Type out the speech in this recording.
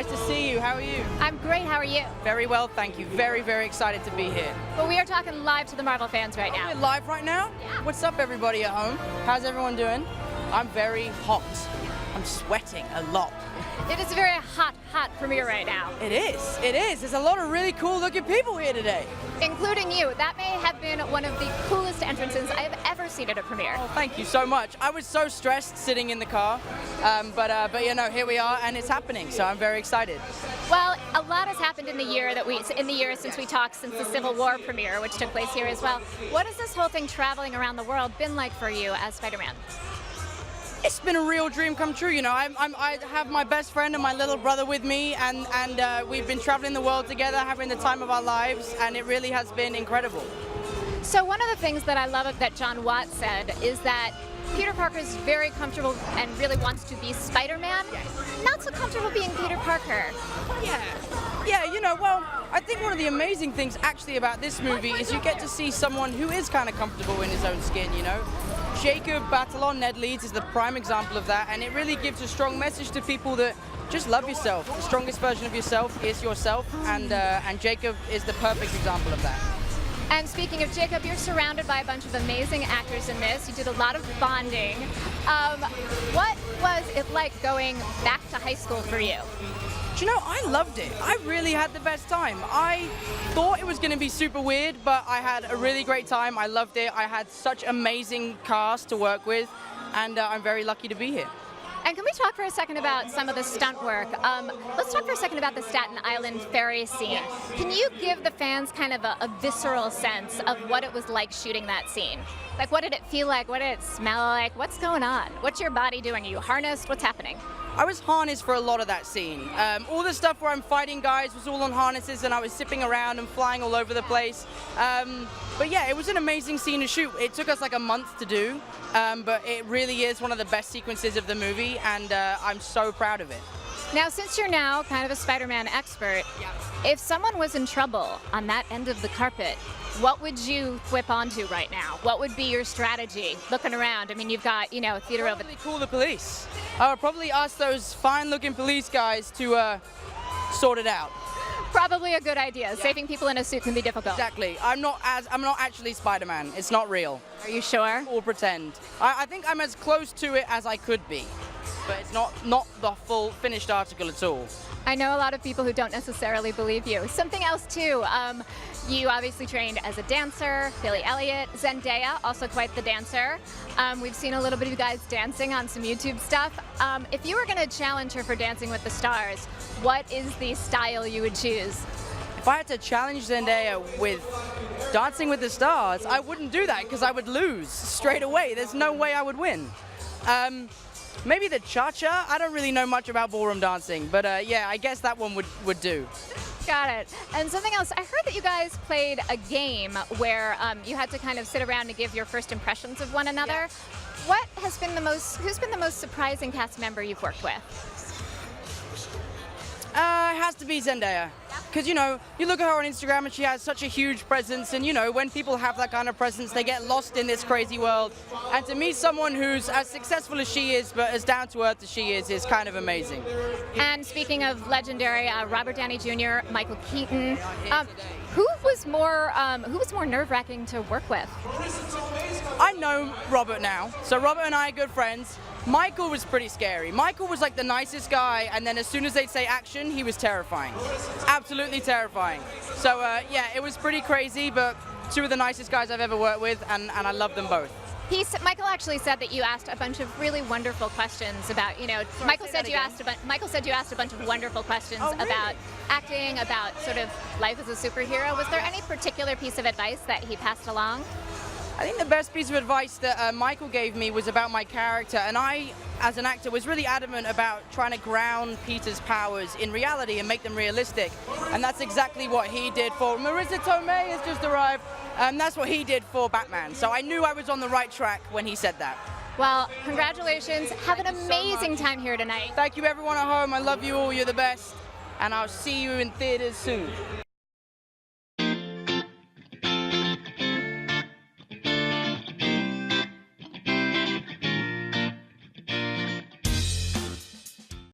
Nice to see you. How are you? I'm great. How are you? Very well, thank you. Very, very excited to be here. Well, we are talking live to the Marvel fans right now. We're live right now? Yeah. What's up, everybody at home? How's everyone doing? I'm very hot. I'm sweating a lot. It is a very hot premiere right now. It is. It is. There's a lot of really cool looking people here today. Including you. That may have been one of the coolest entrances I have ever seen at a premiere. Oh, thank you so much. I was so stressed sitting in the car, but you know, here we are and it's happening, so I'm very excited. Well, a lot has happened in the year since we talked, since the Civil War premiere, which took place here as well. What has this whole thing traveling around the world been like for you as Spider-Man? It's been a real dream come true. You know, I have my best friend and my little brother with me, and we've been traveling the world together, having the time of our lives, and it really has been incredible. So one of the things that I love that John Watts said is that Peter Parker is very comfortable and really wants to be Spider-Man, not so comfortable being Peter Parker. Yeah, you know, well, I think one of the amazing things actually about this movie is you get to see someone who is kind of comfortable in his own skin, you know? Jacob Batalon, Ned Leeds, is the prime example of that, and it really gives a strong message to people that just love yourself. The strongest version of yourself is yourself, and Jacob is the perfect example of that. And speaking of Jacob, you're surrounded by a bunch of amazing actors in this. You did a lot of bonding. What was it like going back to high school for you? Do you know, I loved it. I really had the best time. I thought it was going to be super weird, but I had a really great time. I loved it. I had such amazing cast to work with, and I'm very lucky to be here. And can we talk for a second about some of the stunt work? Let's talk for a second about the Staten Island ferry scene. Can you give the fans kind of a visceral sense of what it was like shooting that scene? Like, what did it feel like? What did it smell like? What's going on? What's your body doing? Are you harnessed? What's happening? I was harnessed for a lot of that scene. All the stuff where I'm fighting guys was all on harnesses, and I was zipping around and flying all over the place. But yeah, it was an amazing scene to shoot. It took us like a month to do, but it really is one of the best sequences of the movie, and I'm so proud of it. Now, since you're now kind of a Spider-Man expert, if someone was in trouble on that end of the carpet, what would you whip onto right now? What would be your strategy looking around? I mean, you've got, you know, theater over. Probably call the police. I would probably ask those fine-looking police guys to sort it out. Probably a good idea. Saving people in a suit can be difficult. Exactly. I'm not actually Spider-Man. It's not real. Are you sure? Or pretend. I think I'm as close to it as I could be, but it's not the full finished article at all. I know a lot of people who don't necessarily believe you. Something else too, you obviously trained as a dancer, Billy Elliot, Zendaya, also quite the dancer. We've seen a little bit of you guys dancing on some YouTube stuff. If you were going to challenge her for Dancing with the Stars, what is the style you would choose? If I had to challenge Zendaya with Dancing with the Stars, I wouldn't do that because I would lose straight away. There's no way I would win. Maybe the cha-cha? I don't really know much about ballroom dancing, but yeah, I guess that one would do. Got it. And something else, I heard that you guys played a game where you had to kind of sit around and give your first impressions of one another. Yeah. Who's been the most surprising cast member you've worked with? It has to be Zendaya. Because, you know, you look at her on Instagram and she has such a huge presence, and, you know, when people have that kind of presence, they get lost in this crazy world. And to meet someone who's as successful as she is, but as down-to-earth as she is kind of amazing. And speaking of legendary, Robert Downey Jr., Michael Keaton, who was more nerve-wracking to work with? I know Robert now, so Robert and I are good friends. Michael was pretty scary. Michael was like the nicest guy, and then as soon as they'd say action, he was terrifying. Absolutely terrifying. So yeah, it was pretty crazy, but two of the nicest guys I've ever worked with, and I love them both. Michael actually said that you asked a bunch of really wonderful questions about, you know, Michael said you asked a bunch of wonderful questions about acting, about sort of life as a superhero. Was there any particular piece of advice that he passed along? I think the best piece of advice that Michael gave me was about my character, and I, as an actor, was really adamant about trying to ground Peter's powers in reality and make them realistic, and that's exactly what he did for Marissa Tomei has just arrived, and that's what he did for Batman, so I knew I was on the right track when he said that. Well, congratulations. Have an amazing time here tonight. Thank you everyone at home. I love you all. You're the best, and I'll see you in theaters soon.